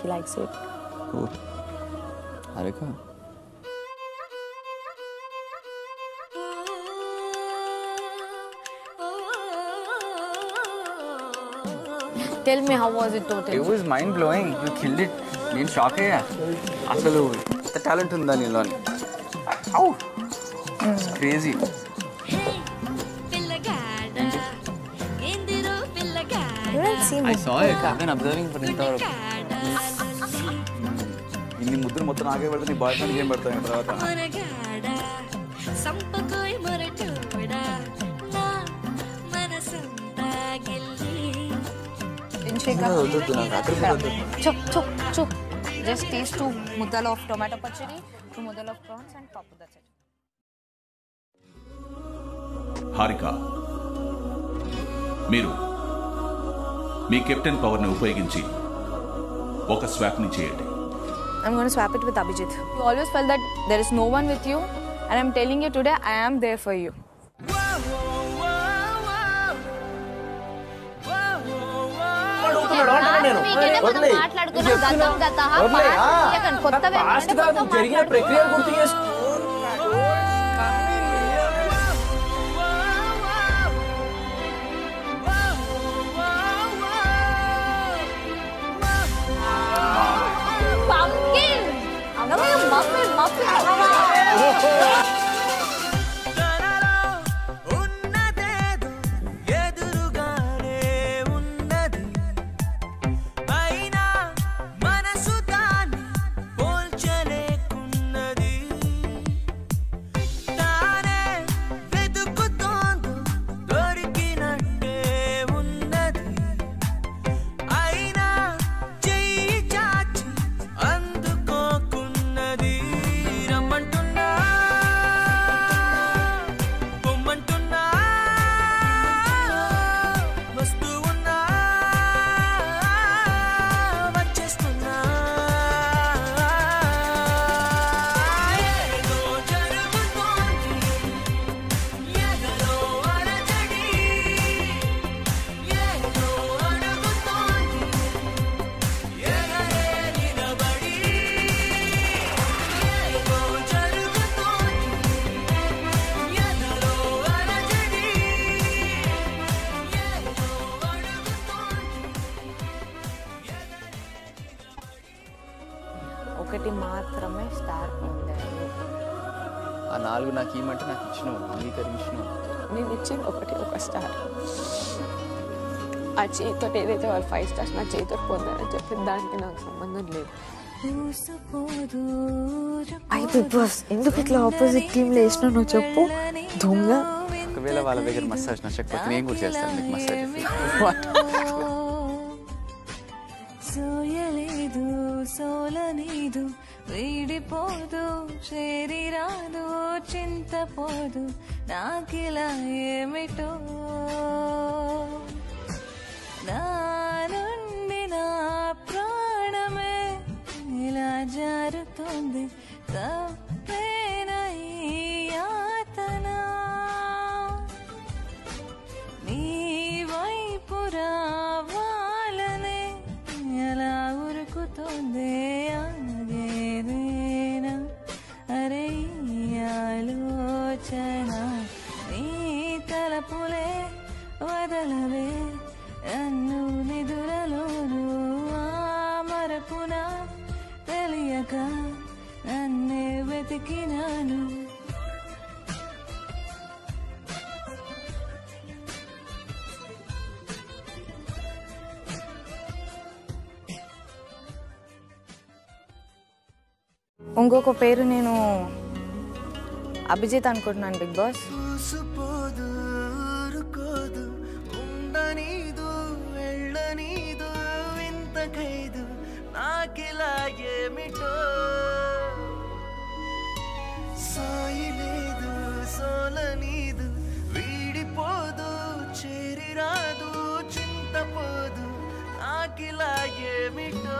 she likes it. Cool. Harika. Tell me, how was it totally? It was mind blowing. You killed it. నేను shock అయ్యా అసలు ఎంత talent ఉందా నీలోని. Crazy. I saw it. I've been observing for ఇంతవరకు. ఇన్ని ముద్దులు మొత్తం నాకే పెడతా, నీ బాయ్ ఫ్రెండ్కి ఏం పెడతాను తర్వాత. Chup. Just taste 2 muddal of tomato pachadi, 2 muddal of prawns and papu. That's it. Harika, మీరు మీ కెప్టెన్ పవర్ని ఉపయోగించి ఒక స్వాప్ని చేయండి. I'm going to swap it with Abhijit. You always felt that there is no one with you, and I'm telling you today, I am there for you. జరిగిన ప్రక్రియ గుర్తు చేసుకో. ఒకటి మాత్రమే స్టార్ పొందాను. ఆ 4 నాకు ఇవ్వమంటే నాకు ఇచ్చినావు, అంగీకరించినావు. నేను ఇచ్చిన ఒక స్టార్. ఆ చేతితో ఏదైతే వాళ్ళు 5 స్టార్స్ నా చేతితో పొందారని చెప్పి దానికి నాకు సంబంధం లేదు. అయ్యి బిగ్ బాస్, ఎందుకు ఇట్లా ఆపోజిట్ టీంలో వేసినా నువ్వు చెప్పు దొంగ. ఒకవేళ వాళ్ళ దగ్గర మసాజ్ నచ్చకపోతే నేను కూడా చేస్తాను మీకు మసాజ్. సోయలేదు సోలనీదు వీడిపోదు శరీరాదు చింతపోదు నాకిలా ఏమిటో నా నుండి నా ప్రాణమే ఇలా జారుతుంది తప్పేనా ఈ యాతన నీ వైపు రావాలనే ఎలా ఉరుకుతోంది ఆగేదేనా అరే ఆలోచన నీ తలపులే వదలవే నన్ను నిదురలోను ఆ మరపున తెలియక నన్నే వెతికినాను. ఇంకొక పేరు నేను అభిజిత్ అనుకుంటున్నాను బిగ్ బాస్. వీడిపోదు చేరిరాదు చింతపోదు నాకిలా ఏమిటో.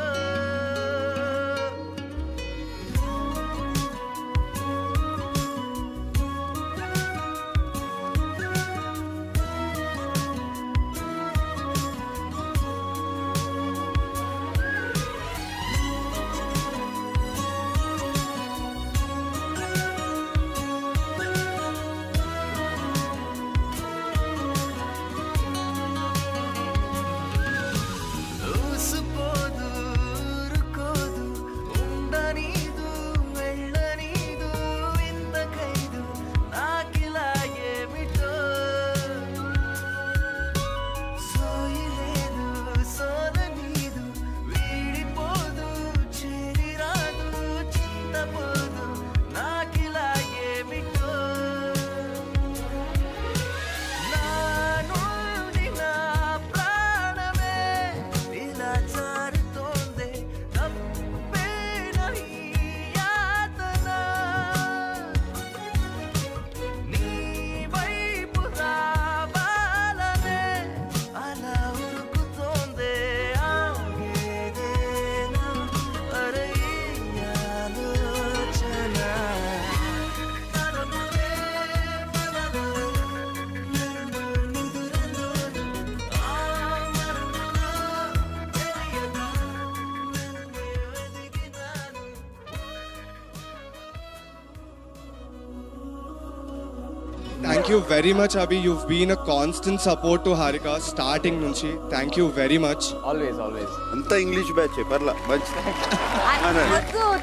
Thank you very much, Abhi. You've been a constant support to Harika starting nunchi. Thank you very much. Always always. అంతా ఇంగ్లీష్ బ్యాచ్ పర్లా మంచి.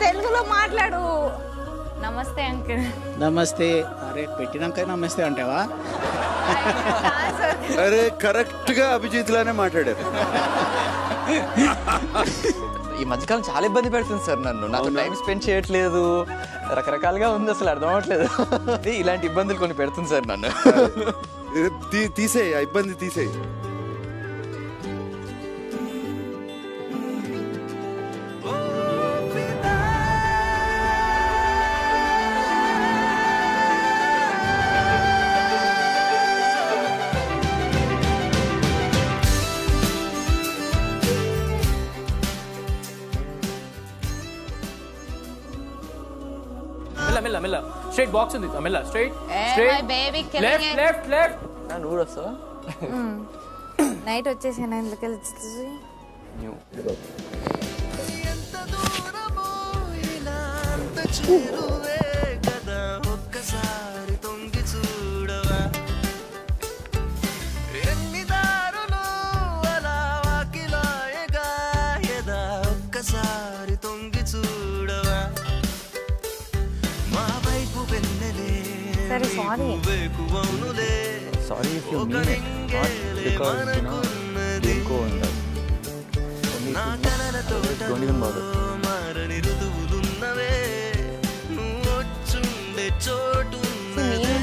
తెలుగులో మాట్లాడు. నమస్తే అంకుల్. నమస్తే. అరే పెట్టినాక నమస్తే అంటావా? అరే కరెక్ట్ గా అభిజిత్ లానే మాట్లాడారు. ఈ మధ్యకాలం చాలా ఇబ్బంది పెడుతుంది సార్ నన్ను. నాకు టైం స్పెండ్ చేయట్లేదు, రకరకాలుగా ఉంది, అసలు అర్థం అవ్వట్లేదు. ఇలాంటి ఇబ్బందులు కొన్ని పెడుతుంది సార్ నన్ను. తీసేయి, ఆ ఇబ్బంది తీసేయి. మెల్ల స్ట్రైట్ బాక్స్ ఉంది, మెల్ల స్ట్రైట్ లెఫ్ట్. నువ్వు వస్తావా? నైట్ వచ్చేసి ఎందుకు ఎంత దూరమో ఇలా అంత చేరువే కదా, ఒక్కసారి తొంగి చూడవా, ఎన్ని దారులు అలా వాకిలాయగా ఎదా, ఒక్కసారి తొంగి చూడవా, మా వైపు వెన్నెలే వేకువనులే, ఒక నింగేలే మనకున్నది, నా కలల తోటలో మారని ఋతువులున్నవే, నువ్వు వచ్చుండే చోటున్నదే.